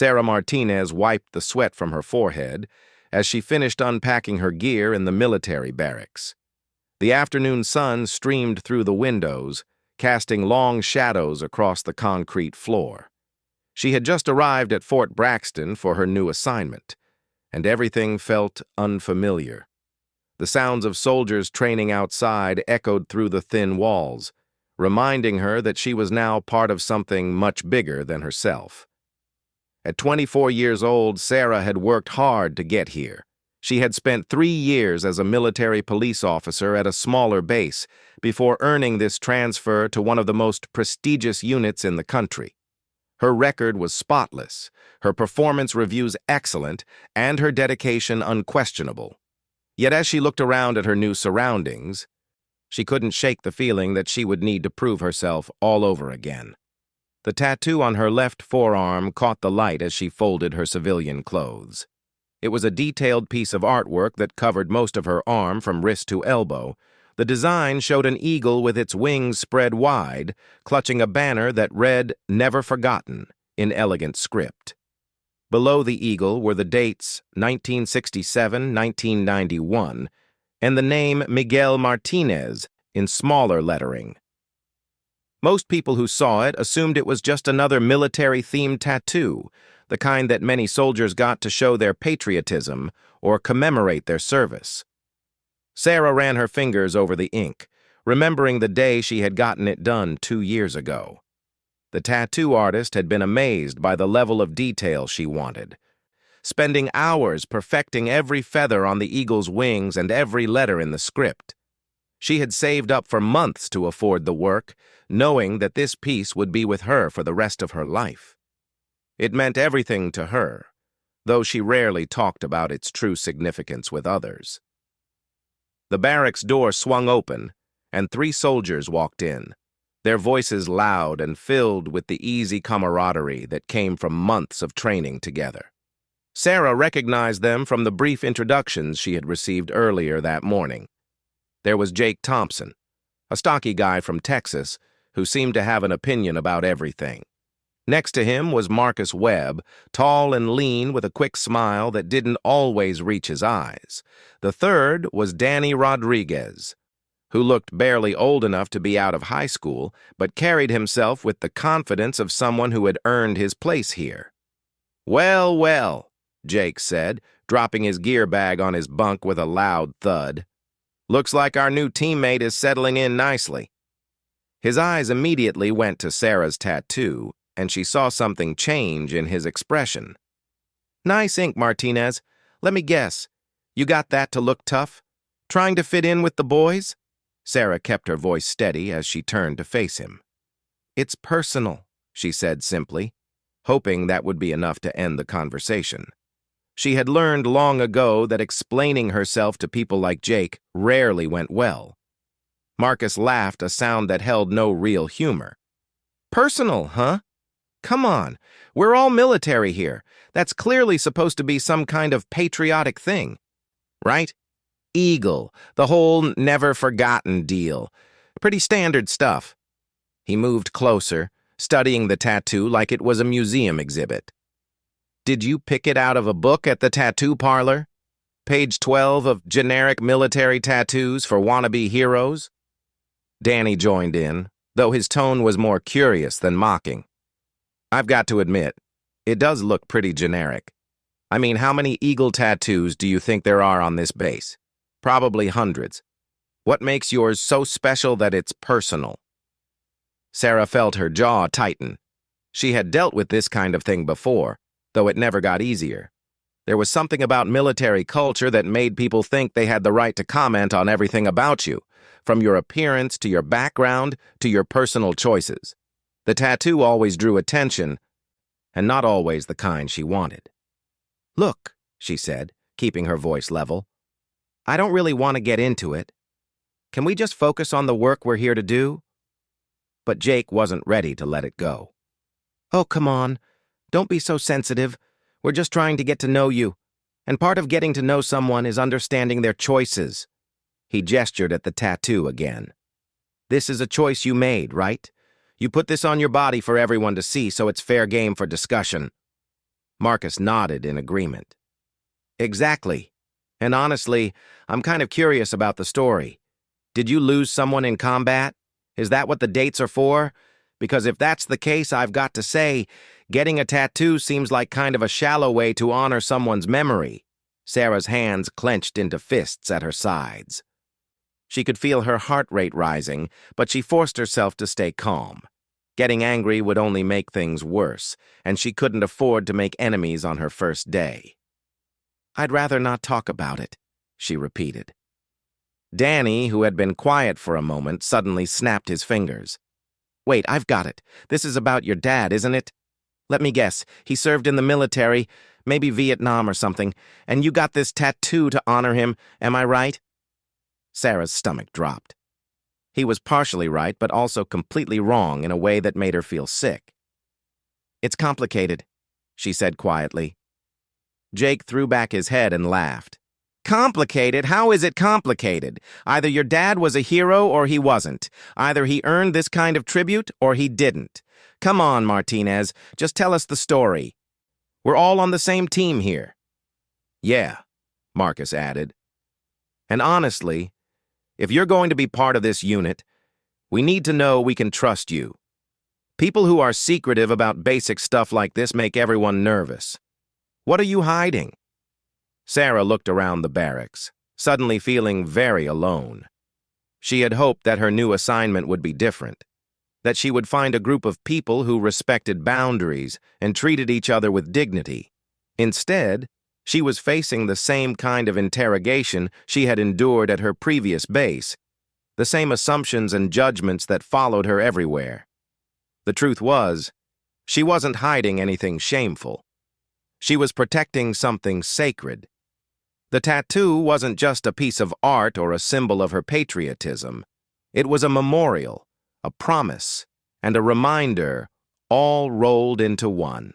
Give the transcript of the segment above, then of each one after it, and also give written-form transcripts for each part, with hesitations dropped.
Sarah Martinez wiped the sweat from her forehead as she finished unpacking her gear in the military barracks. The afternoon sun streamed through the windows, casting long shadows across the concrete floor. She had just arrived at Fort Braxton for her new assignment, and everything felt unfamiliar. The sounds of soldiers training outside echoed through the thin walls, reminding her that she was now part of something much bigger than herself. At 24 years old, Sarah had worked hard to get here. She had spent 3 years as a military police officer at a smaller base before earning this transfer to one of the most prestigious units in the country. Her record was spotless, her performance reviews excellent, and her dedication unquestionable. Yet as she looked around at her new surroundings, she couldn't shake the feeling that she would need to prove herself all over again. The tattoo on her left forearm caught the light as she folded her civilian clothes. It was a detailed piece of artwork that covered most of her arm from wrist to elbow. The design showed an eagle with its wings spread wide, clutching a banner that read, "Never Forgotten," in elegant script. Below the eagle were the dates 1967, 1991, and the name Miguel Martinez in smaller lettering. Most people who saw it assumed it was just another military-themed tattoo, the kind that many soldiers got to show their patriotism or commemorate their service. Sarah ran her fingers over the ink, remembering the day she had gotten it done 2 years ago. The tattoo artist had been amazed by the level of detail she wanted, spending hours perfecting every feather on the eagle's wings and every letter in the script. She had saved up for months to afford the work, knowing that this piece would be with her for the rest of her life. It meant everything to her, though she rarely talked about its true significance with others. The barracks door swung open, and 3 soldiers walked in, their voices loud and filled with the easy camaraderie that came from months of training together. Sarah recognized them from the brief introductions she had received earlier that morning. There was Jake Thompson, a stocky guy from Texas who seemed to have an opinion about everything. Next to him was Marcus Webb, tall and lean with a quick smile that didn't always reach his eyes. The third was Danny Rodriguez, who looked barely old enough to be out of high school, but carried himself with the confidence of someone who had earned his place here. "Well, well," Jake said, dropping his gear bag on his bunk with a loud thud. "Looks like our new teammate is settling in nicely." His eyes immediately went to Sarah's tattoo, and she saw something change in his expression. "Nice ink, Martinez. Let me guess. You got that to look tough? Trying to fit in with the boys?" Sarah kept her voice steady as she turned to face him. "It's personal," she said simply, hoping that would be enough to end the conversation. She had learned long ago that explaining herself to people like Jake rarely went well. Marcus laughed, a sound that held no real humor. "Personal, huh? Come on, we're all military here. That's clearly supposed to be some kind of patriotic thing, right? Eagle, the whole never forgotten deal. Pretty standard stuff." He moved closer, studying the tattoo like it was a museum exhibit. "Did you pick it out of a book at the tattoo parlor? Page 12 of Generic Military Tattoos for Wannabe Heroes?" Danny joined in, though his tone was more curious than mocking. "I've got to admit, it does look pretty generic. I mean, how many eagle tattoos do you think there are on this base? Probably hundreds. What makes yours so special that it's personal?" Sarah felt her jaw tighten. She had dealt with this kind of thing before, though it never got easier. There was something about military culture that made people think they had the right to comment on everything about you, from your appearance to your background to your personal choices. The tattoo always drew attention, and not always the kind she wanted. "Look," she said, keeping her voice level, "I don't really want to get into it. Can we just focus on the work we're here to do?" But Jake wasn't ready to let it go. "Oh, come on. Don't be so sensitive. We're just trying to get to know you. And part of getting to know someone is understanding their choices." He gestured at the tattoo again. "This is a choice you made, right? You put this on your body for everyone to see, so it's fair game for discussion." Marcus nodded in agreement. Exactly. And honestly, I'm kind of curious about the story. Did you lose someone in combat? Is that what the dates are for? Because if that's the case, I've got to say, getting a tattoo seems like kind of a shallow way to honor someone's memory. Sarah's hands clenched into fists at her sides. She could feel her heart rate rising, but she forced herself to stay calm. Getting angry would only make things worse, and she couldn't afford to make enemies on her first day. I'd rather not talk about it, she repeated. Danny, who had been quiet for a moment, suddenly snapped his fingers. Wait, I've got it. This is about your dad, isn't it? Let me guess, he served in the military, maybe Vietnam or something, and you got this tattoo to honor him, am I right? Sarah's stomach dropped. He was partially right, but also completely wrong in a way that made her feel sick. It's complicated, she said quietly. Jake threw back his head and laughed. Complicated? How is it complicated? Either your dad was a hero or he wasn't. Either he earned this kind of tribute or he didn't. Come on, Martinez, just tell us the story. We're all on the same team here. Yeah, Marcus added. And honestly, if you're going to be part of this unit, we need to know we can trust you. People who are secretive about basic stuff like this make everyone nervous. What are you hiding? Sarah looked around the barracks, suddenly feeling very alone. She had hoped that her new assignment would be different, that she would find a group of people who respected boundaries and treated each other with dignity. Instead, she was facing the same kind of interrogation she had endured at her previous base, the same assumptions and judgments that followed her everywhere. The truth was, she wasn't hiding anything shameful. She was protecting something sacred. The tattoo wasn't just a piece of art or a symbol of her patriotism. It was a memorial, a promise, and a reminder, all rolled into one.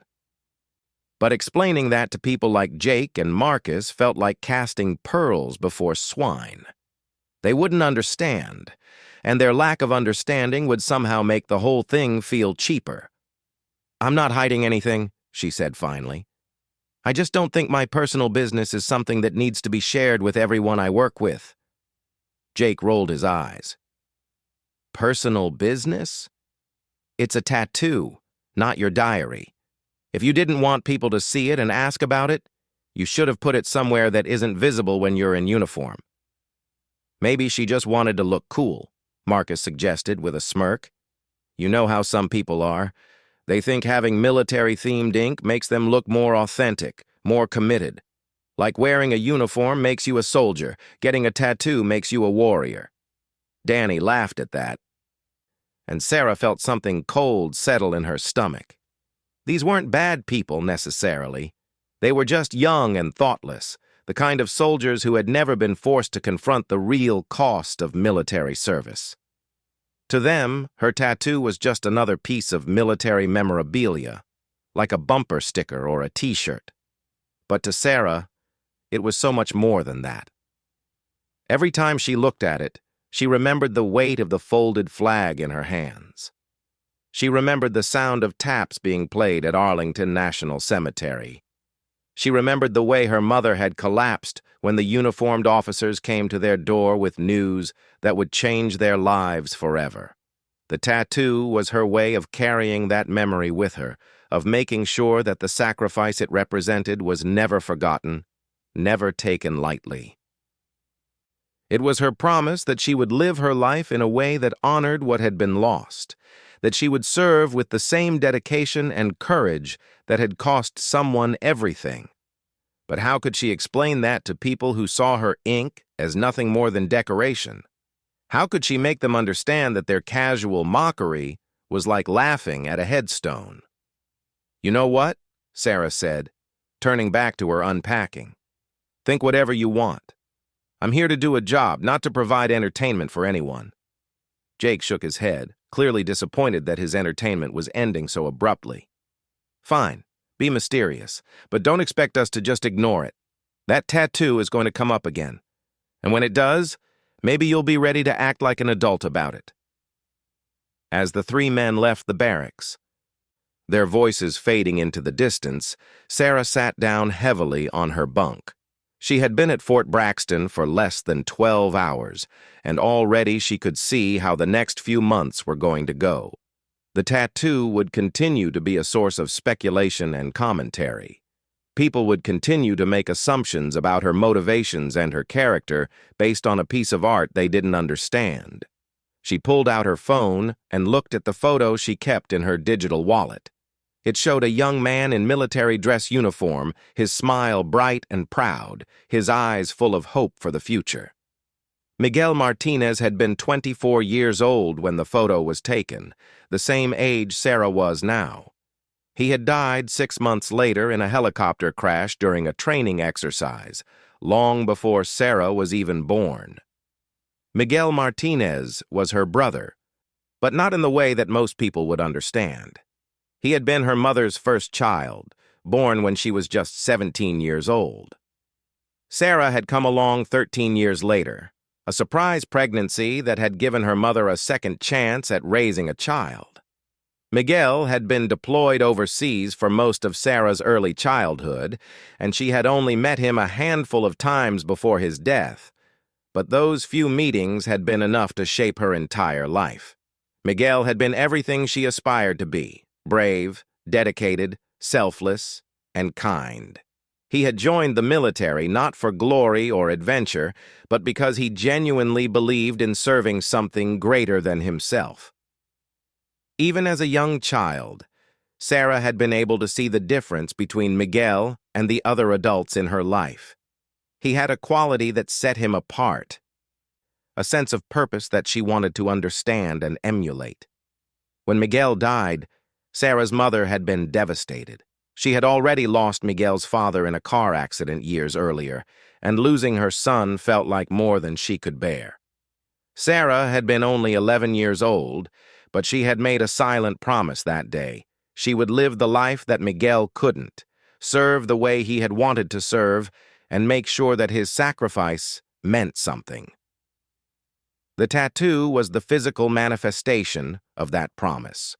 But explaining that to people like Jake and Marcus felt like casting pearls before swine. They wouldn't understand, and their lack of understanding would somehow make the whole thing feel cheaper. I'm not hiding anything, she said finally. I just don't think my personal business is something that needs to be shared with everyone I work with. Jake rolled his eyes. Personal business? It's a tattoo, not your diary. If you didn't want people to see it and ask about it, you should have put it somewhere that isn't visible when you're in uniform. Maybe she just wanted to look cool, Marcus suggested with a smirk. You know how some people are. They think having military-themed ink makes them look more authentic, more committed. Like wearing a uniform makes you a soldier, getting a tattoo makes you a warrior. Danny laughed at that, and Sarah felt something cold settle in her stomach. These weren't bad people, necessarily. They were just young and thoughtless, the kind of soldiers who had never been forced to confront the real cost of military service. To them, her tattoo was just another piece of military memorabilia, like a bumper sticker or a t-shirt. But to Sarah, it was so much more than that. Every time she looked at it, she remembered the weight of the folded flag in her hands. She remembered the sound of taps being played at Arlington National Cemetery. She remembered the way her mother had collapsed when the uniformed officers came to their door with news that would change their lives forever. The tattoo was her way of carrying that memory with her, of making sure that the sacrifice it represented was never forgotten, never taken lightly. It was her promise that she would live her life in a way that honored what had been lost, that she would serve with the same dedication and courage that had cost someone everything. But how could she explain that to people who saw her ink as nothing more than decoration? How could she make them understand that their casual mockery was like laughing at a headstone? You know what? Sarah said, turning back to her unpacking. Think whatever you want. I'm here to do a job, not to provide entertainment for anyone. Jake shook his head, clearly disappointed that his entertainment was ending so abruptly. Fine, be mysterious, but don't expect us to just ignore it. That tattoo is going to come up again. And when it does, maybe you'll be ready to act like an adult about it. As the three men left the barracks, Their voices fading into the distance, Sarah sat down heavily on her bunk. She had been at Fort Braxton for less than 12 hours, and already she could see how the next few months were going to go. The tattoo would continue to be a source of speculation and commentary. People would continue to make assumptions about her motivations and her character based on a piece of art they didn't understand. She pulled out her phone and looked at the photo she kept in her digital wallet. It showed a young man in military dress uniform, his smile bright and proud, his eyes full of hope for the future. Miguel Martinez had been 24 years old when the photo was taken, the same age Sarah was now. He had died 6 months later in a helicopter crash during a training exercise, long before Sarah was even born. Miguel Martinez was her brother, but not in the way that most people would understand. He had been her mother's first child, born when she was just 17 years old. Sarah had come along 13 years later, a surprise pregnancy that had given her mother a second chance at raising a child. Miguel had been deployed overseas for most of Sarah's early childhood, and she had only met him a handful of times before his death. But those few meetings had been enough to shape her entire life. Miguel had been everything she aspired to be: brave, dedicated, selfless, and kind. He had joined the military not for glory or adventure, but because he genuinely believed in serving something greater than himself. Even as a young child, Sarah had been able to see the difference between Miguel and the other adults in her life. He had a quality that set him apart, a sense of purpose that she wanted to understand and emulate. When Miguel died, Sarah's mother had been devastated. She had already lost Miguel's father in a car accident years earlier, and losing her son felt like more than she could bear. Sarah had been only 11 years old, but she had made a silent promise that day. She would live the life that Miguel couldn't, serve the way he had wanted to serve, and make sure that his sacrifice meant something. The tattoo was the physical manifestation of that promise.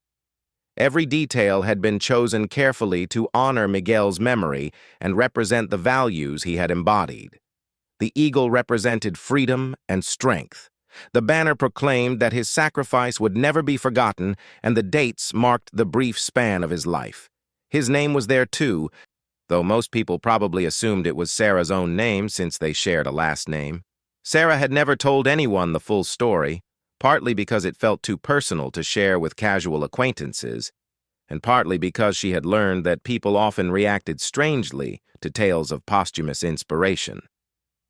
Every detail had been chosen carefully to honor Miguel's memory and represent the values he had embodied. The eagle represented freedom and strength. The banner proclaimed that his sacrifice would never be forgotten, and the dates marked the brief span of his life. His name was there too, though most people probably assumed it was Sarah's own name since they shared a last name. Sarah had never told anyone the full story, partly because it felt too personal to share with casual acquaintances, and partly because she had learned that people often reacted strangely to tales of posthumous inspiration.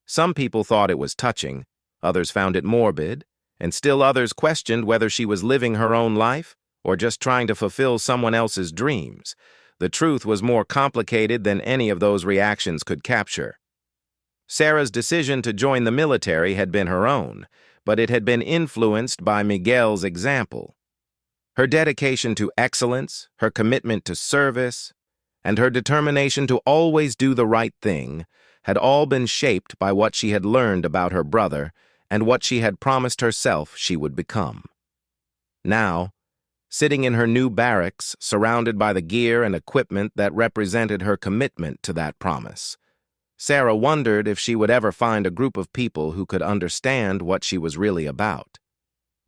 Some people thought it was touching, others found it morbid, and still others questioned whether she was living her own life or just trying to fulfill someone else's dreams. The truth was more complicated than any of those reactions could capture. Sarah's decision to join the military had been her own, but it had been influenced by Miguel's example. Her dedication to excellence, her commitment to service, and her determination to always do the right thing had all been shaped by what she had learned about her brother and what she had promised herself she would become. Now, sitting in her new barracks, surrounded by the gear and equipment that represented her commitment to that promise, Sarah wondered if she would ever find a group of people who could understand what she was really about.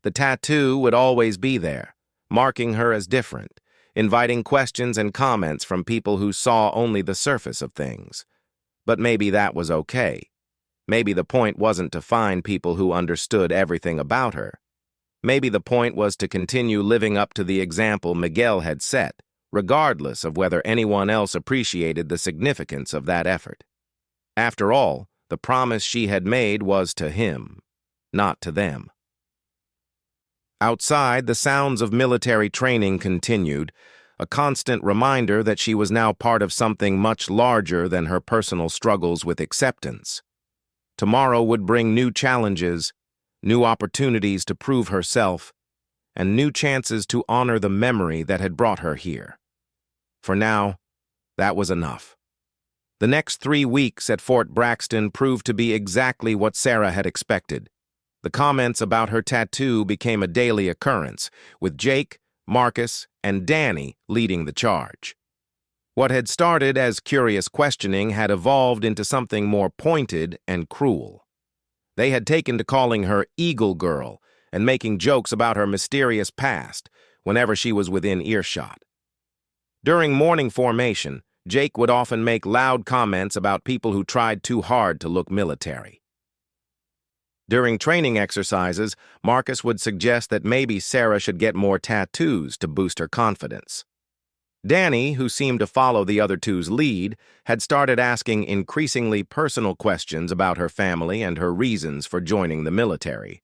The tattoo would always be there, marking her as different, inviting questions and comments from people who saw only the surface of things. But maybe that was okay. Maybe the point wasn't to find people who understood everything about her. Maybe the point was to continue living up to the example Miguel had set, regardless of whether anyone else appreciated the significance of that effort. After all, the promise she had made was to him, not to them. Outside, the sounds of military training continued, a constant reminder that she was now part of something much larger than her personal struggles with acceptance. Tomorrow would bring new challenges, new opportunities to prove herself, and new chances to honor the memory that had brought her here. For now, that was enough. The next 3 weeks at Fort Braxton proved to be exactly what Sarah had expected. The comments about her tattoo became a daily occurrence, with Jake, Marcus, and Danny leading the charge. What had started as curious questioning had evolved into something more pointed and cruel. They had taken to calling her Eagle Girl and making jokes about her mysterious past whenever she was within earshot. During morning formation, Jake would often make loud comments about people who tried too hard to look military. During training exercises, Marcus would suggest that maybe Sarah should get more tattoos to boost her confidence. Danny, who seemed to follow the other two's lead, had started asking increasingly personal questions about her family and her reasons for joining the military.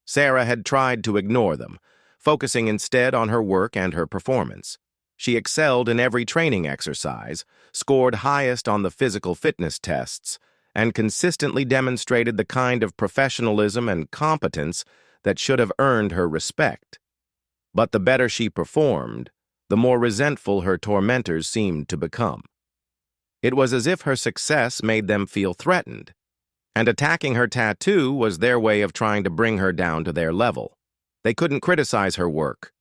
Sarah had tried to ignore them, focusing instead on her work and her performance. She excelled in every training exercise, scored highest on the physical fitness tests, and consistently demonstrated the kind of professionalism and competence that should have earned her respect. But the better she performed, the more resentful her tormentors seemed to become. It was as if her success made them feel threatened, and attacking her tattoo was their way of trying to bring her down to their level. They couldn't criticize her work,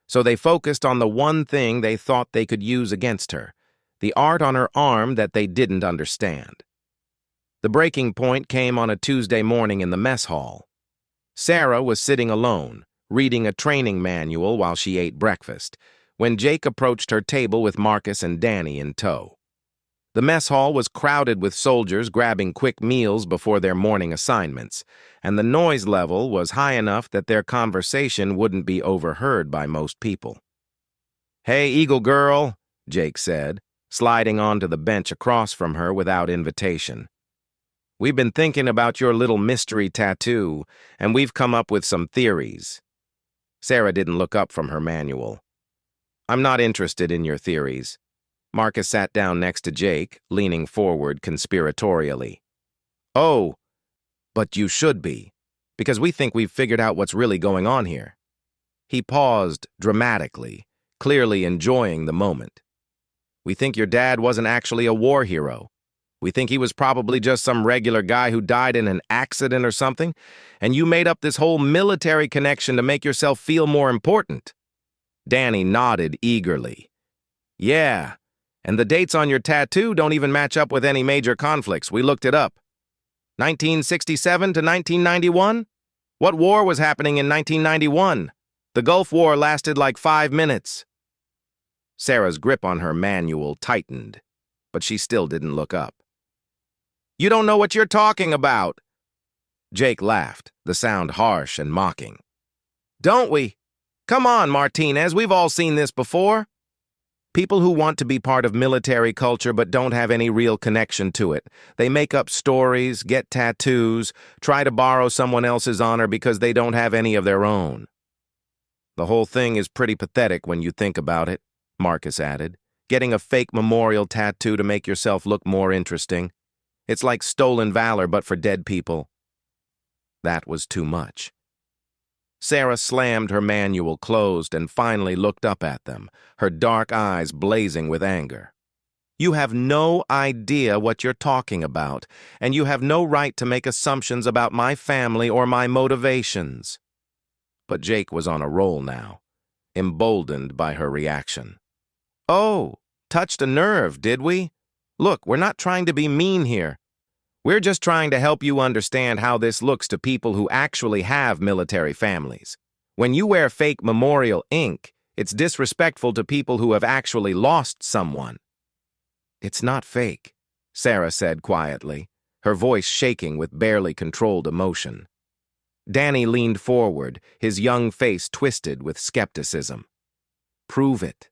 so they focused on the one thing they thought they could use against her, the art on her arm that they didn't understand. The breaking point came on a Tuesday morning in the mess hall. Sarah was sitting alone, reading a training manual while she ate breakfast, when Jake approached her table with Marcus and Danny in tow. The mess hall was crowded with soldiers grabbing quick meals before their morning assignments, and the noise level was high enough that their conversation wouldn't be overheard by most people. "Hey, Eagle Girl," Jake said, sliding onto the bench across from her without invitation. "We've been thinking about your little mystery tattoo, and we've come up with some theories." Sarah didn't look up from her manual. "I'm not interested in your theories." Marcus sat down next to Jake, leaning forward conspiratorially. "Oh, but you should be, because we think we've figured out what's really going on here." He paused dramatically, clearly enjoying the moment. "We think your dad wasn't actually a war hero. We think he was probably just some regular guy who died in an accident or something, and you made up this whole military connection to make yourself feel more important." Danny nodded eagerly. "Yeah, and the dates on your tattoo don't even match up with any major conflicts. We looked it up. 1967 to 1991? What war was happening in 1991? The Gulf War lasted like 5 minutes. Sarah's grip on her manual tightened, but she still didn't look up. "You don't know what you're talking about." Jake laughed, the sound harsh and mocking. "Don't we? Come on, Martinez, we've all seen this before." People who want to be part of military culture but don't have any real connection to it. They make up stories, get tattoos, try to borrow someone else's honor because they don't have any of their own. "The whole thing is pretty pathetic when you think about it," Marcus added. "Getting a fake memorial tattoo to make yourself look more interesting. It's like stolen valor but for dead people." That was too much. Sarah slammed her manual closed and finally looked up at them, her dark eyes blazing with anger. "You have no idea what you're talking about, and you have no right to make assumptions about my family or my motivations." But Jake was on a roll now, emboldened by her reaction. "Oh, touched a nerve, did we? Look, we're not trying to be mean here. We're just trying to help you understand how this looks to people who actually have military families. When you wear fake memorial ink, it's disrespectful to people who have actually lost someone." "It's not fake," Sarah said quietly, her voice shaking with barely controlled emotion. Danny leaned forward, his young face twisted with skepticism. "Prove it.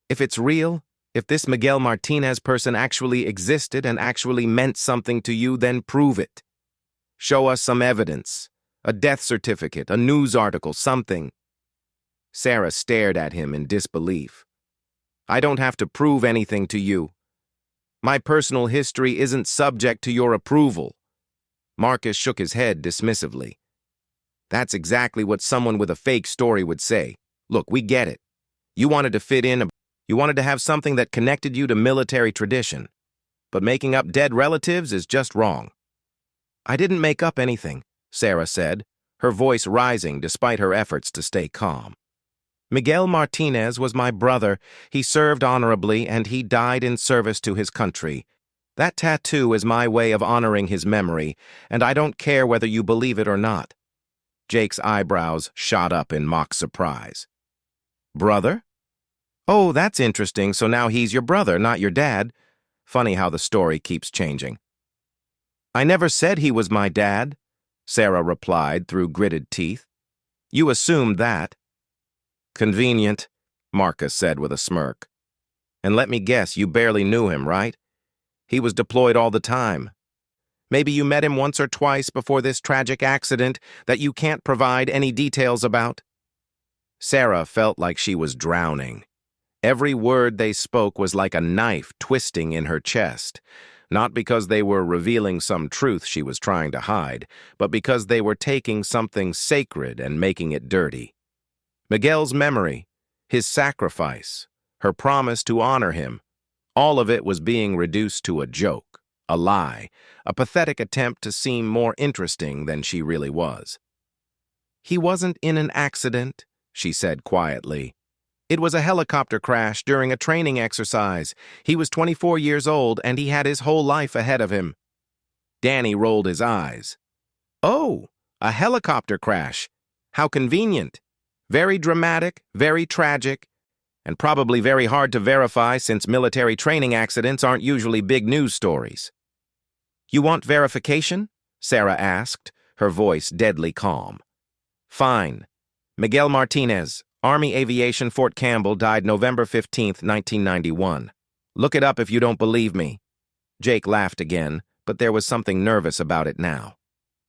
If it's real, if this Miguel Martinez person actually existed and actually meant something to you, then prove it. Show us some evidence, a death certificate, a news article, something." Sarah stared at him in disbelief. "I don't have to prove anything to you. My personal history isn't subject to your approval." Marcus shook his head dismissively. "That's exactly what someone with a fake story would say. Look, we get it. You wanted to fit in. You wanted to have something that connected you to military tradition. But making up dead relatives is just wrong." "I didn't make up anything," Sarah said, her voice rising despite her efforts to stay calm. Miguel Martinez was my brother. He served honorably, and he died in service to his country. That tattoo is my way of honoring his memory, and I don't care whether you believe it or not." Jake's eyebrows shot up in mock surprise. "Brother? Oh, that's interesting, so now he's your brother, not your dad. Funny how the story keeps changing." "I never said he was my dad," Sarah replied through gritted teeth. "You assumed that." "Convenient," Marcus said with a smirk. "And let me guess, you barely knew him, right? He was deployed all the time. Maybe you met him once or twice before this tragic accident that you can't provide any details about." Sarah felt like she was drowning. Every word they spoke was like a knife twisting in her chest, not because they were revealing some truth she was trying to hide, but because they were taking something sacred and making it dirty. Miguel's memory, his sacrifice, her promise to honor him, all of it was being reduced to a joke, a lie, a pathetic attempt to seem more interesting than she really was. "He wasn't in an accident," she said quietly. "It was a helicopter crash during a training exercise. He was 24 years old and he had his whole life ahead of him." Danny rolled his eyes. "Oh, a helicopter crash. How convenient. Very dramatic, very tragic, and probably very hard to verify since military training accidents aren't usually big news stories." "You want verification?" Sarah asked, her voice deadly calm. "Fine. Miguel Martinez, Army Aviation, Fort Campbell, died November 15th, 1991. Look it up if you don't believe me." Jake laughed again, but there was something nervous about it now.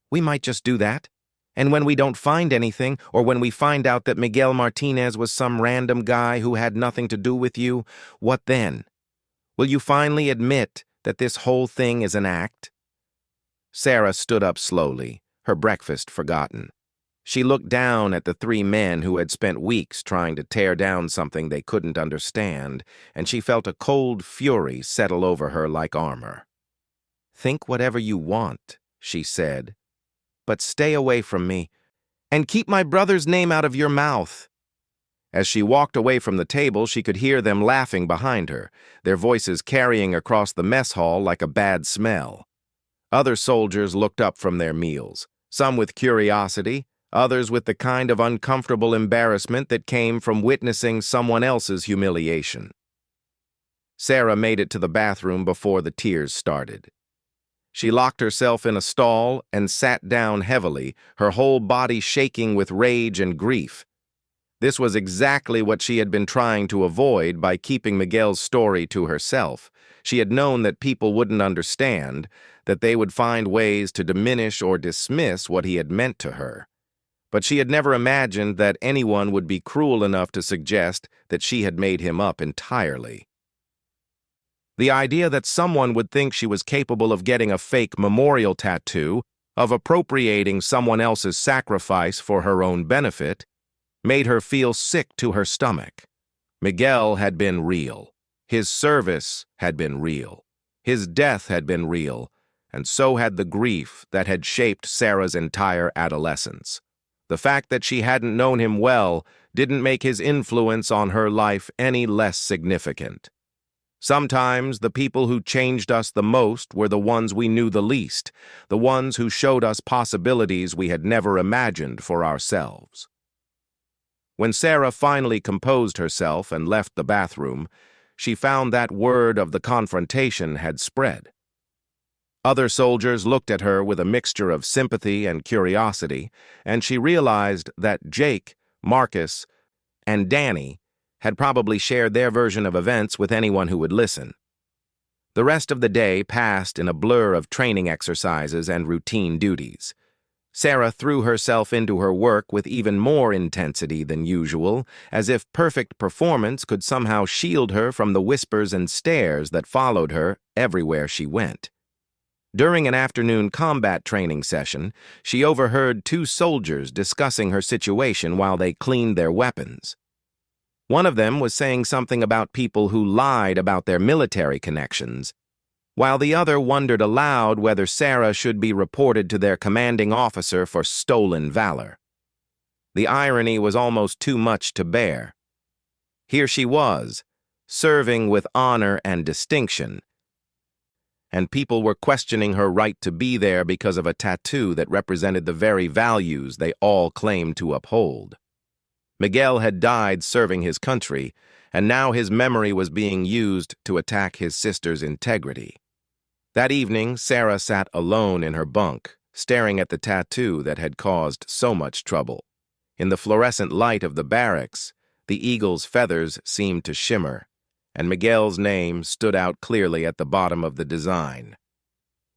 "We might just do that. And when we don't find anything, or when we find out that Miguel Martinez was some random guy who had nothing to do with you, what then? Will you finally admit that this whole thing is an act?" Sarah stood up slowly, her breakfast forgotten. She looked down at the three men who had spent weeks trying to tear down something they couldn't understand, and she felt a cold fury settle over her like armor. "Think whatever you want," she said, "but stay away from me, and keep my brother's name out of your mouth." As she walked away from the table, she could hear them laughing behind her, their voices carrying across the mess hall like a bad smell. Other soldiers looked up from their meals, some with curiosity, others with the kind of uncomfortable embarrassment that came from witnessing someone else's humiliation. Sarah made it to the bathroom before the tears started. She locked herself in a stall and sat down heavily, her whole body shaking with rage and grief. This was exactly what she had been trying to avoid by keeping Miguel's story to herself. She had known that people wouldn't understand, that they would find ways to diminish or dismiss what he had meant to her. But she had never imagined that anyone would be cruel enough to suggest that she had made him up entirely. The idea that someone would think she was capable of getting a fake memorial tattoo, of appropriating someone else's sacrifice for her own benefit, made her feel sick to her stomach. Miguel had been real. His service had been real. His death had been real, and so had the grief that had shaped Sarah's entire adolescence. The fact that she hadn't known him well didn't make his influence on her life any less significant. Sometimes the people who changed us the most were the ones we knew the least, the ones who showed us possibilities we had never imagined for ourselves. When Sarah finally composed herself and left the bathroom, she found that word of the confrontation had spread. Other soldiers looked at her with a mixture of sympathy and curiosity, and she realized that Jake, Marcus, and Danny had probably shared their version of events with anyone who would listen. The rest of the day passed in a blur of training exercises and routine duties. Sarah threw herself into her work with even more intensity than usual, as if perfect performance could somehow shield her from the whispers and stares that followed her everywhere she went. During an afternoon combat training session, she overheard two soldiers discussing her situation while they cleaned their weapons. One of them was saying something about people who lied about their military connections, while the other wondered aloud whether Sarah should be reported to their commanding officer for stolen valor. The irony was almost too much to bear. Here she was, serving with honor and distinction, and people were questioning her right to be there because of a tattoo that represented the very values they all claimed to uphold. Miguel had died serving his country, and now his memory was being used to attack his sister's integrity. That evening, Sarah sat alone in her bunk, staring at the tattoo that had caused so much trouble. In the fluorescent light of the barracks, the eagle's feathers seemed to shimmer, and Miguel's name stood out clearly at the bottom of the design.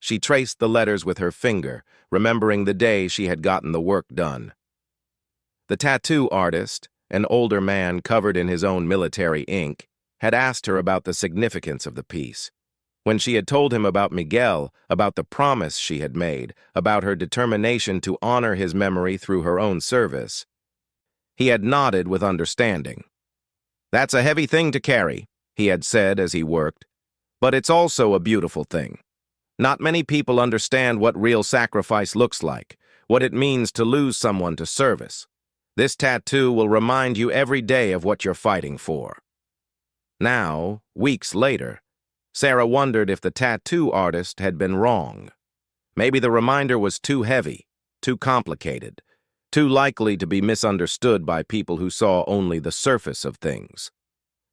She traced the letters with her finger, remembering the day she had gotten the work done. The tattoo artist, an older man covered in his own military ink, had asked her about the significance of the piece. When she had told him about Miguel, about the promise she had made, about her determination to honor his memory through her own service, he had nodded with understanding. "That's a heavy thing to carry," he had said as he worked, "but it's also a beautiful thing. Not many people understand what real sacrifice looks like, what it means to lose someone to service. This tattoo will remind you every day of what you're fighting for." Now, weeks later, Sarah wondered if the tattoo artist had been wrong. Maybe the reminder was too heavy, too complicated, too likely to be misunderstood by people who saw only the surface of things.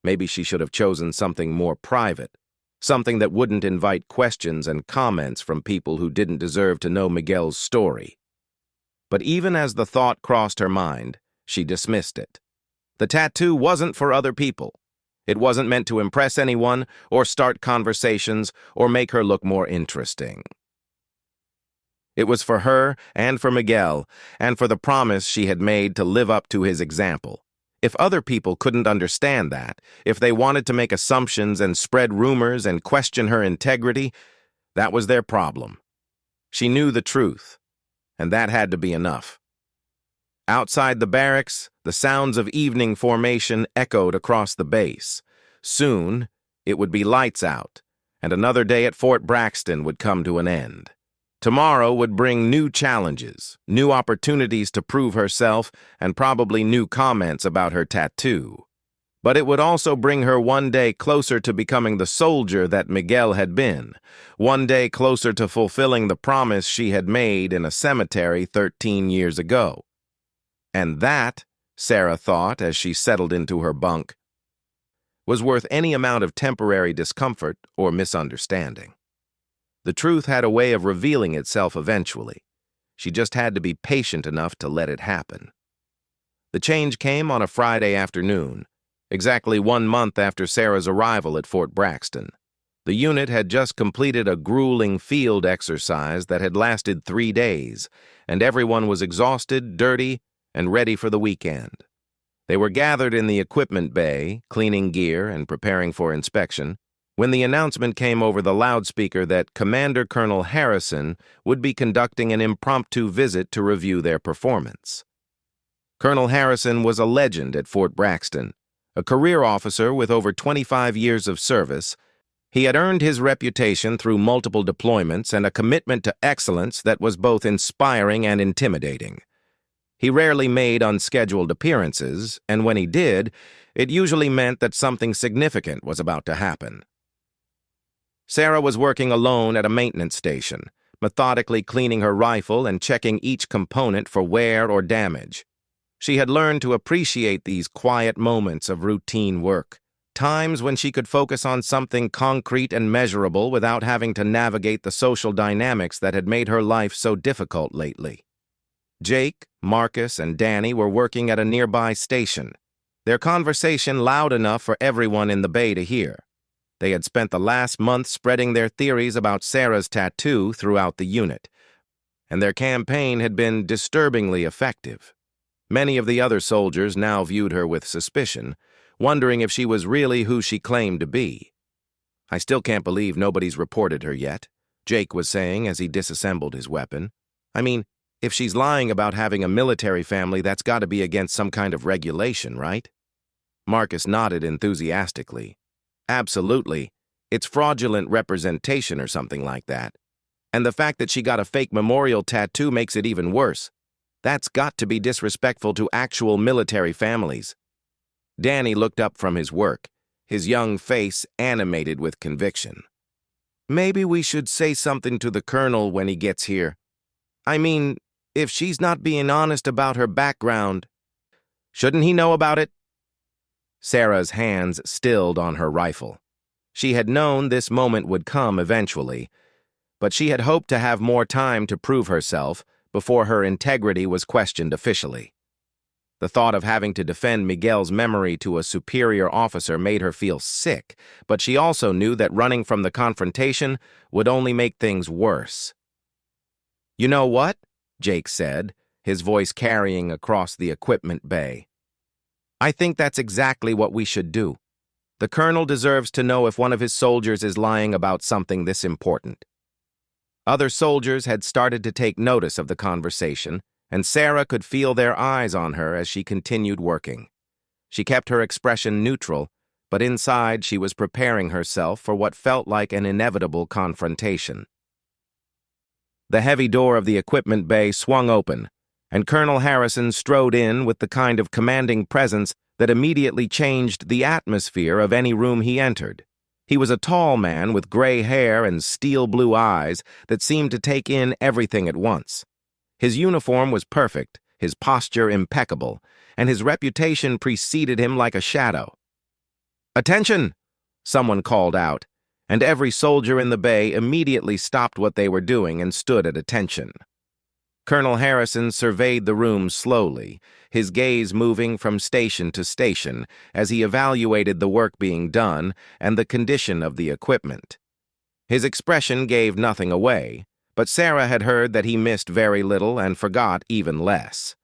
Maybe she should have chosen something more private, something that wouldn't invite questions and comments from people who didn't deserve to know Miguel's story. But even as the thought crossed her mind, she dismissed it. The tattoo wasn't for other people. It wasn't meant to impress anyone or start conversations or make her look more interesting. It was for her and for Miguel and for the promise she had made to live up to his example. If other people couldn't understand that, if they wanted to make assumptions and spread rumors and question her integrity, that was their problem. She knew the truth, and that had to be enough. Outside the barracks, the sounds of evening formation echoed across the base. Soon, it would be lights out, and another day at Fort Braxton would come to an end. Tomorrow would bring new challenges, new opportunities to prove herself, and probably new comments about her tattoo. But it would also bring her one day closer to becoming the soldier that Miguel had been, one day closer to fulfilling the promise she had made in a cemetery 13 years ago. And that, Sarah thought as she settled into her bunk, was worth any amount of temporary discomfort or misunderstanding. The truth had a way of revealing itself eventually. She just had to be patient enough to let it happen. The change came on a Friday afternoon, exactly 1 month after Sarah's arrival at Fort Braxton. The unit had just completed a grueling field exercise that had lasted 3 days, and everyone was exhausted, dirty, and ready for the weekend. They were gathered in the equipment bay, cleaning gear and preparing for inspection, when the announcement came over the loudspeaker that Commander Colonel Harrison would be conducting an impromptu visit to review their performance. Colonel Harrison was a legend at Fort Braxton, a career officer with over 25 years of service. He had earned his reputation through multiple deployments and a commitment to excellence that was both inspiring and intimidating. He rarely made unscheduled appearances, and when he did, it usually meant that something significant was about to happen. Sarah was working alone at a maintenance station, methodically cleaning her rifle and checking each component for wear or damage. She had learned to appreciate these quiet moments of routine work, times when she could focus on something concrete and measurable without having to navigate the social dynamics that had made her life so difficult lately. Jake, Marcus, and Danny were working at a nearby station, their conversation loud enough for everyone in the bay to hear. They had spent the last month spreading their theories about Sarah's tattoo throughout the unit, and their campaign had been disturbingly effective. Many of the other soldiers now viewed her with suspicion, wondering if she was really who she claimed to be. "I still can't believe nobody's reported her yet," Jake was saying as he disassembled his weapon. "I mean, if she's lying about having a military family, that's got to be against some kind of regulation, right?" Marcus nodded enthusiastically. "Absolutely. It's fraudulent representation or something like that. And the fact that she got a fake memorial tattoo makes it even worse. That's got to be disrespectful to actual military families. Danny looked up from his work, his young face animated with conviction. Maybe we should say something to the colonel when he gets here. I mean, if she's not being honest about her background, shouldn't he know about it? Sarah's hands stilled on her rifle. She had known this moment would come eventually, but she had hoped to have more time to prove herself before her integrity was questioned officially. The thought of having to defend Miguel's memory to a superior officer made her feel sick, but she also knew that running from the confrontation would only make things worse. You know what? Jake said, his voice carrying across the equipment bay. I think that's exactly what we should do. The colonel deserves to know if one of his soldiers is lying about something this important. Other soldiers had started to take notice of the conversation, and Sarah could feel their eyes on her as she continued working. She kept her expression neutral, but inside she was preparing herself for what felt like an inevitable confrontation. The heavy door of the equipment bay swung open, and Colonel Harrison strode in with the kind of commanding presence that immediately changed the atmosphere of any room he entered. He was a tall man with gray hair and steel-blue eyes that seemed to take in everything at once. His uniform was perfect, his posture impeccable, and his reputation preceded him like a shadow. "Attention!" someone called out, and every soldier in the bay immediately stopped what they were doing and stood at attention. Colonel Harrison surveyed the room slowly, his gaze moving from station to station as he evaluated the work being done and the condition of the equipment. His expression gave nothing away, but Sarah had heard that he missed very little and forgot even less.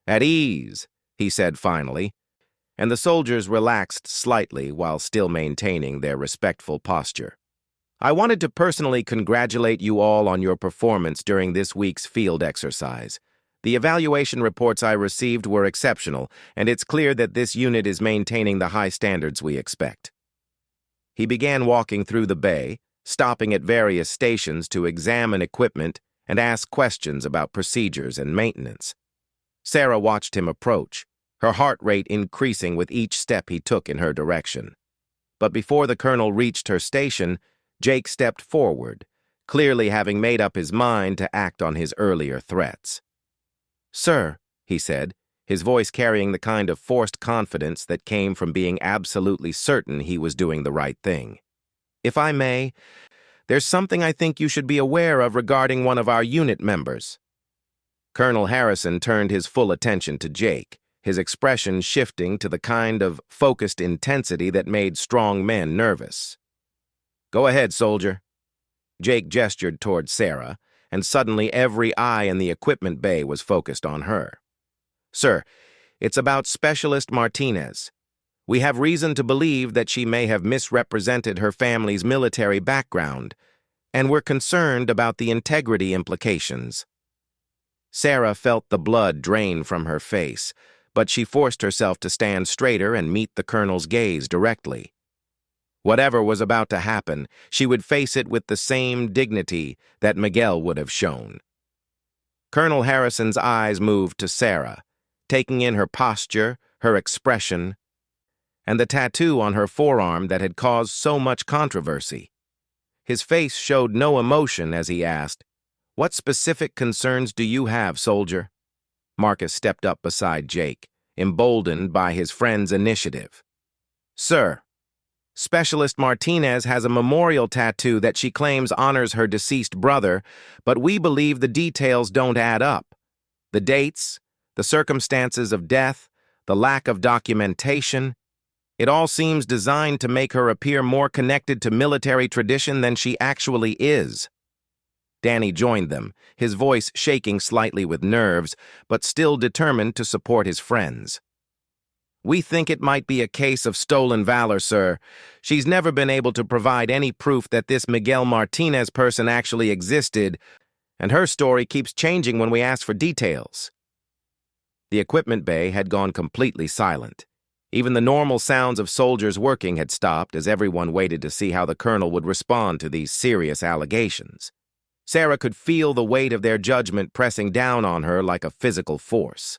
"At ease," he said finally, and the soldiers relaxed slightly while still maintaining their respectful posture. "I wanted to personally congratulate you all on your performance during this week's field exercise. The evaluation reports I received were exceptional, and it's clear that this unit is maintaining the high standards we expect." He began walking through the bay, stopping at various stations to examine equipment and ask questions about procedures and maintenance. Sarah watched him approach, her heart rate increasing with each step he took in her direction. But before the colonel reached her station, Jake stepped forward, clearly having made up his mind to act on his earlier threats. "Sir," he said, his voice carrying the kind of forced confidence that came from being absolutely certain he was doing the right thing. "If I may, there's something I think you should be aware of regarding one of our unit members." Colonel Harrison turned his full attention to Jake, his expression shifting to the kind of focused intensity that made strong men nervous. "Go ahead, soldier." Jake gestured toward Sarah, and suddenly every eye in the equipment bay was focused on her. "Sir, it's about Specialist Martinez. We have reason to believe that she may have misrepresented her family's military background, and we're concerned about the integrity implications." Sarah felt the blood drain from her face, but she forced herself to stand straighter and meet the colonel's gaze directly. Whatever was about to happen, she would face it with the same dignity that Miguel would have shown. Colonel Harrison's eyes moved to Sarah, taking in her posture, her expression, and the tattoo on her forearm that had caused so much controversy. His face showed no emotion as he asked, "What specific concerns do you have, soldier?" Marcus stepped up beside Jake, emboldened by his friend's initiative. "Sir, Specialist Martinez has a memorial tattoo that she claims honors her deceased brother, but we believe the details don't add up. The dates, the circumstances of death, the lack of documentation, it all seems designed to make her appear more connected to military tradition than she actually is." Danny joined them, his voice shaking slightly with nerves, but still determined to support his friends. "We think it might be a case of stolen valor, sir. She's never been able to provide any proof that this Miguel Martinez person actually existed, and her story keeps changing when we ask for details." The equipment bay had gone completely silent. Even the normal sounds of soldiers working had stopped as everyone waited to see how the colonel would respond to these serious allegations. Sarah could feel the weight of their judgment pressing down on her like a physical force.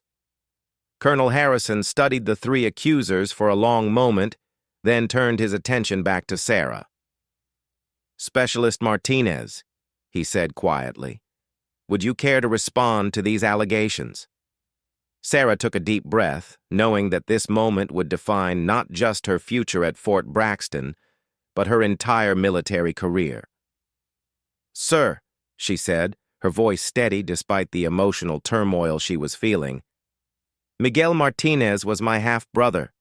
Colonel Harrison studied the three accusers for a long moment, then turned his attention back to Sarah. "Specialist Martinez," he said quietly, "would you care to respond to these allegations?" Sarah took a deep breath, knowing that this moment would define not just her future at Fort Braxton, but her entire military career. "Sir," she said, her voice steady despite the emotional turmoil she was feeling, "Miguel Martinez was my half-brother.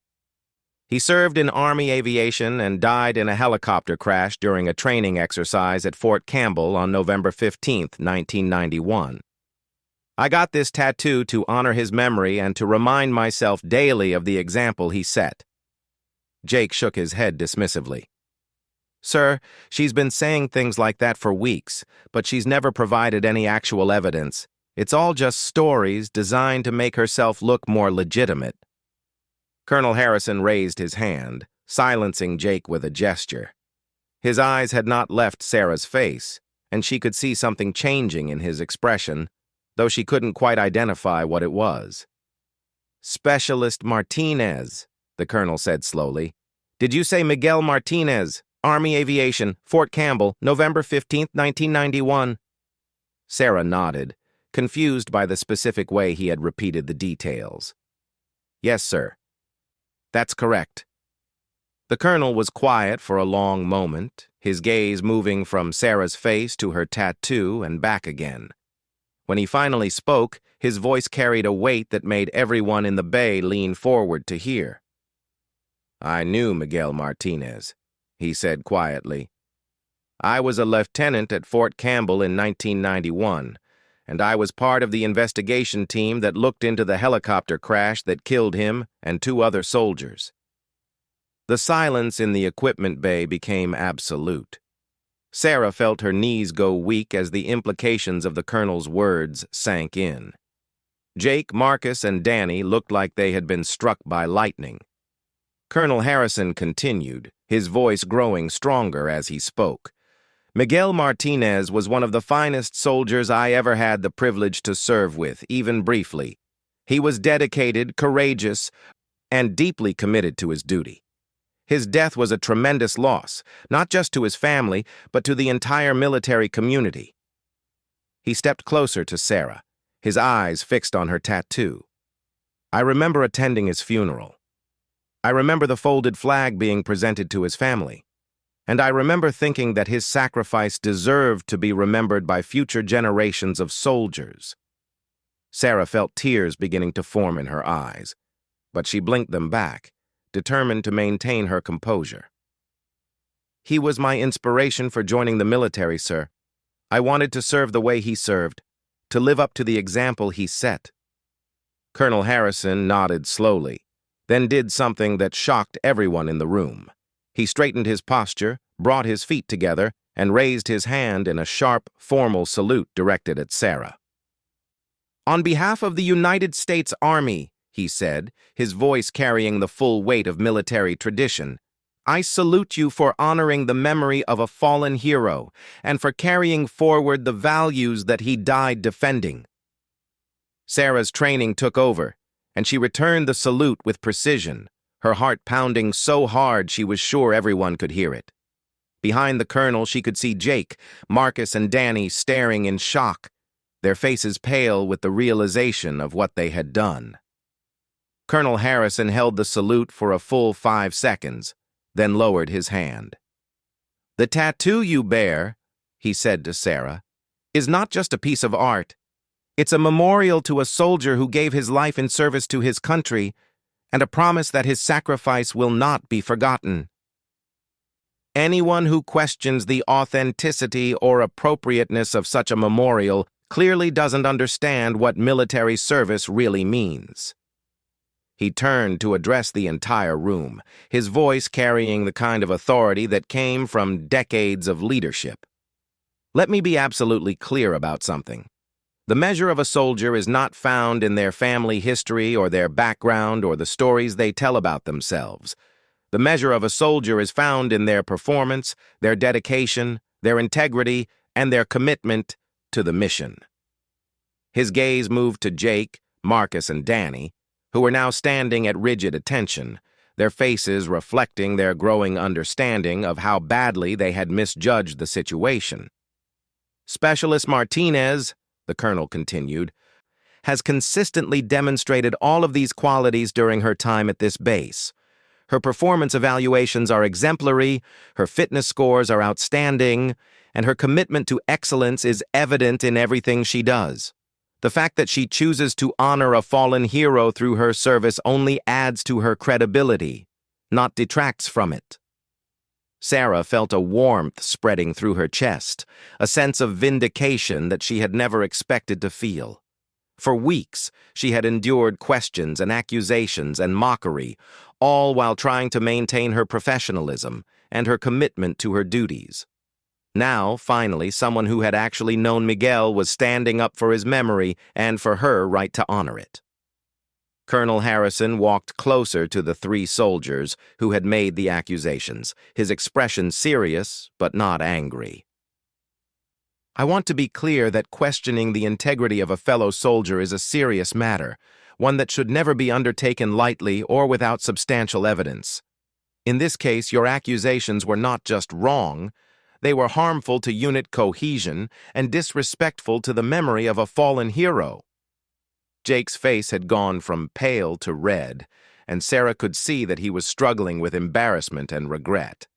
He served in Army aviation and died in a helicopter crash during a training exercise at Fort Campbell on November 15, 1991. I got this tattoo to honor his memory and to remind myself daily of the example he set." Jake shook his head dismissively. "Sir, she's been saying things like that for weeks, but she's never provided any actual evidence. It's all just stories designed to make herself look more legitimate." Colonel Harrison raised his hand, silencing Jake with a gesture. His eyes had not left Sarah's face, and she could see something changing in his expression, though she couldn't quite identify what it was. "Specialist Martinez," the colonel said slowly. "Did you say Miguel Martinez, Army Aviation, Fort Campbell, November 15, 1991? Sarah nodded, confused by the specific way he had repeated the details. "Yes, sir. That's correct." The colonel was quiet for a long moment, his gaze moving from Sarah's face to her tattoo and back again. When he finally spoke, his voice carried a weight that made everyone in the bay lean forward to hear. "I knew Miguel Martinez," he said quietly. "I was a lieutenant at Fort Campbell in 1991, and I was part of the investigation team that looked into the helicopter crash that killed him and 2 other soldiers." The silence in the equipment bay became absolute. Sarah felt her knees go weak as the implications of the colonel's words sank in. Jake, Marcus, and Danny looked like they had been struck by lightning. Colonel Harrison continued, his voice growing stronger as he spoke. "Miguel Martinez was one of the finest soldiers I ever had the privilege to serve with, even briefly. He was dedicated, courageous, and deeply committed to his duty. His death was a tremendous loss, not just to his family, but to the entire military community." He stepped closer to Sarah, his eyes fixed on her tattoo. "I remember attending his funeral. I remember the folded flag being presented to his family. And I remember thinking that his sacrifice deserved to be remembered by future generations of soldiers." Sarah felt tears beginning to form in her eyes, but she blinked them back, determined to maintain her composure. "He was my inspiration for joining the military, sir. I wanted to serve the way he served, to live up to the example he set." Colonel Harrison nodded slowly, then did something that shocked everyone in the room. He straightened his posture, brought his feet together, and raised his hand in a sharp, formal salute directed at Sarah. "On behalf of the United States Army," he said, his voice carrying the full weight of military tradition, "I salute you for honoring the memory of a fallen hero and for carrying forward the values that he died defending." Sarah's training took over, and she returned the salute with precision, her heart pounding so hard she was sure everyone could hear it. Behind the colonel, she could see Jake, Marcus, and Danny staring in shock, their faces pale with the realization of what they had done. Colonel Harrison held the salute for a full 5 seconds, then lowered his hand. "The tattoo you bear," he said to Sarah, "is not just a piece of art. It's a memorial to a soldier who gave his life in service to his country, and a promise that his sacrifice will not be forgotten. Anyone who questions the authenticity or appropriateness of such a memorial clearly doesn't understand what military service really means." He turned to address the entire room, his voice carrying the kind of authority that came from decades of leadership. "Let me be absolutely clear about something. The measure of a soldier is not found in their family history or their background or the stories they tell about themselves. The measure of a soldier is found in their performance, their dedication, their integrity, and their commitment to the mission. His gaze moved to Jake, Marcus, and Danny, who were now standing at rigid attention, their faces reflecting their growing understanding of how badly they had misjudged the situation. Specialist Martinez, the colonel continued, has consistently demonstrated all of these qualities during her time at this base. Her performance evaluations are exemplary, her fitness scores are outstanding, and her commitment to excellence is evident in everything she does. The fact that she chooses to honor a fallen hero through her service only adds to her credibility, not detracts from it. Sarah felt a warmth spreading through her chest, a sense of vindication that she had never expected to feel. For weeks, she had endured questions and accusations and mockery, all while trying to maintain her professionalism and her commitment to her duties. Now, finally, someone who had actually known Miguel was standing up for his memory and for her right to honor it. Colonel Harrison walked closer to the three soldiers who had made the accusations, his expression serious but not angry. I want to be clear that questioning the integrity of a fellow soldier is a serious matter, one that should never be undertaken lightly or without substantial evidence. In this case, your accusations were not just wrong, they were harmful to unit cohesion and disrespectful to the memory of a fallen hero. Jake's face had gone from pale to red, and Sarah could see that he was struggling with embarrassment and regret.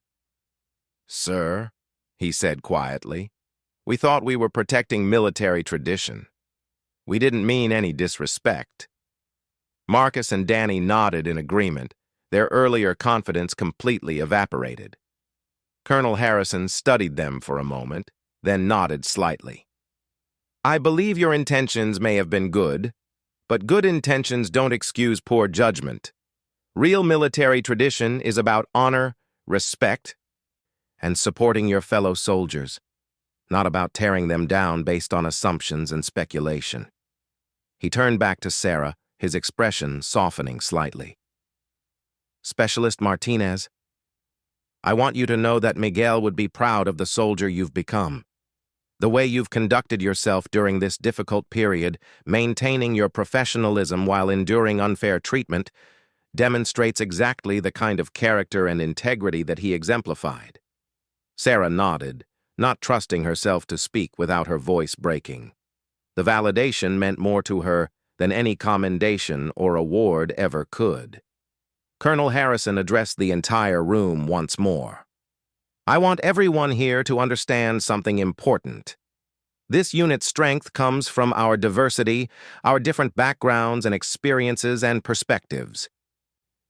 "Sir," he said quietly, "we thought we were protecting military tradition. We didn't mean any disrespect." Marcus and Danny nodded in agreement, their earlier confidence completely evaporated. Colonel Harrison studied them for a moment, then nodded slightly. "I believe your intentions may have been good, but good intentions don't excuse poor judgment. Real military tradition is about honor, respect, and supporting your fellow soldiers, not about tearing them down based on assumptions and speculation." He turned back to Sarah, his expression softening slightly. "Specialist Martinez, I want you to know that Miguel would be proud of the soldier you've become. The way you've conducted yourself during this difficult period, maintaining your professionalism while enduring unfair treatment, demonstrates exactly the kind of character and integrity that he exemplified." Sarah nodded, not trusting herself to speak without her voice breaking. The validation meant more to her than any commendation or award ever could. Colonel Harrison addressed the entire room once more. "I want everyone here to understand something important. This unit's strength comes from our diversity, our different backgrounds and experiences and perspectives.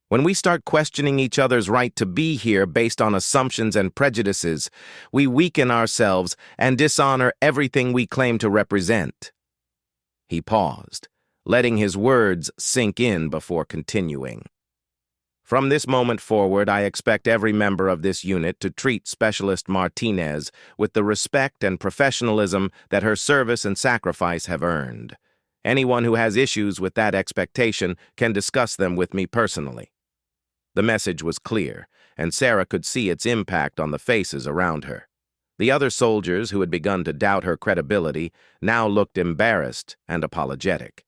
When we start questioning each other's right to be here based on assumptions and prejudices, we weaken ourselves and dishonor everything we claim to represent." He paused, letting his words sink in before continuing. "From this moment forward, I expect every member of this unit to treat Specialist Martinez with the respect and professionalism that her service and sacrifice have earned. Anyone who has issues with that expectation can discuss them with me personally." The message was clear, and Sarah could see its impact on the faces around her. The other soldiers who had begun to doubt her credibility now looked embarrassed and apologetic.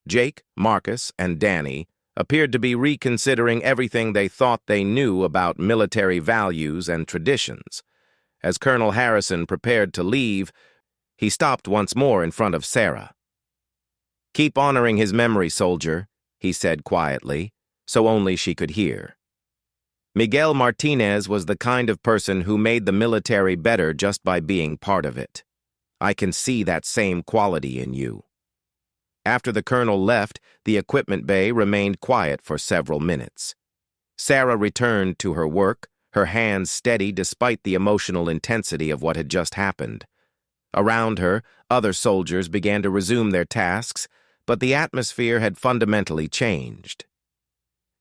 Jake, Marcus, and Danny appeared to be reconsidering everything they thought they knew about military values and traditions. As Colonel Harrison prepared to leave, he stopped once more in front of Sarah. "Keep honoring his memory, soldier," he said quietly, so only she could hear. "Miguel Martinez was the kind of person who made the military better just by being part of it. I can see that same quality in you." After the colonel left, the equipment bay remained quiet for several minutes. Sarah returned to her work, her hands steady despite the emotional intensity of what had just happened. Around her, other soldiers began to resume their tasks, but the atmosphere had fundamentally changed.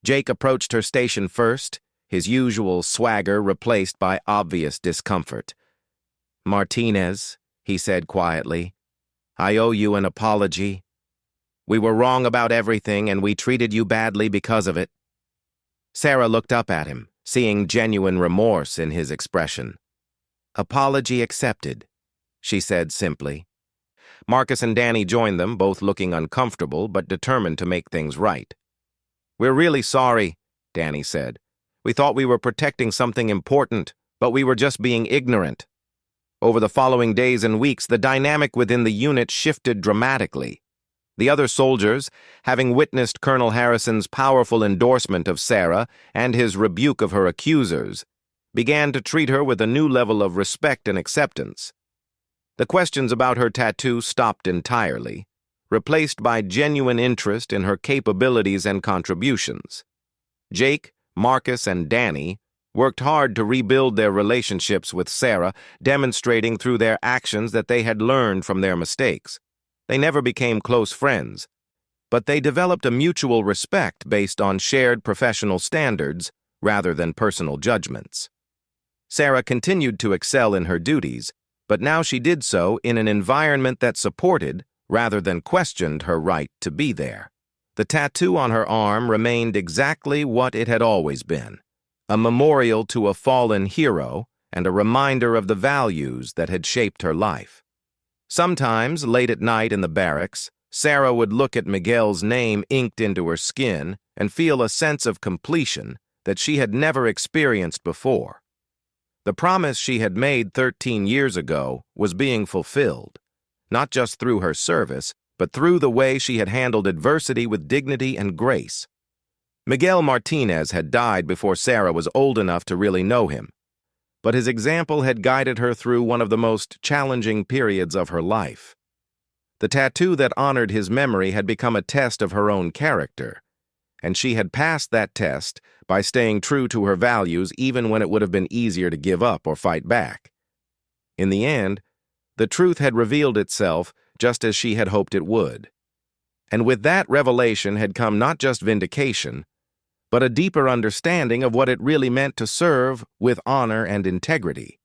Jake approached her station first, his usual swagger replaced by obvious discomfort. "Martinez," he said quietly, "I owe you an apology. We were wrong about everything, and we treated you badly because of it." Sarah looked up at him, seeing genuine remorse in his expression. "Apology accepted. she said simply. Marcus and Danny joined them, both looking uncomfortable but determined to make things right. "We're really sorry," Danny said. "We thought we were protecting something important, but we were just being ignorant." Over the following days and weeks, the dynamic within the unit shifted dramatically. The other soldiers, having witnessed Colonel Harrison's powerful endorsement of Sarah and his rebuke of her accusers, began to treat her with a new level of respect and acceptance. The questions about her tattoo stopped entirely, replaced by genuine interest in her capabilities and contributions. Jake, Marcus, and Danny worked hard to rebuild their relationships with Sarah, demonstrating through their actions that they had learned from their mistakes. They never became close friends, but they developed a mutual respect based on shared professional standards rather than personal judgments. Sarah continued to excel in her duties, but now she did so in an environment that supported rather than questioned her right to be there. The tattoo on her arm remained exactly what it had always been, a memorial to a fallen hero and a reminder of the values that had shaped her life. Sometimes, late at night in the barracks, Sarah would look at Miguel's name inked into her skin and feel a sense of completion that she had never experienced before. The promise she had made 13 years ago was being fulfilled, not just through her service, but through the way she had handled adversity with dignity and grace. Miguel Martinez had died before Sarah was old enough to really know him, but his example had guided her through one of the most challenging periods of her life. The tattoo that honored his memory had become a test of her own character, and she had passed that test by staying true to her values even when it would have been easier to give up or fight back. In the end, the truth had revealed itself just as she had hoped it would. And with that revelation had come not just vindication, but a deeper understanding of what it really meant to serve with honor and integrity.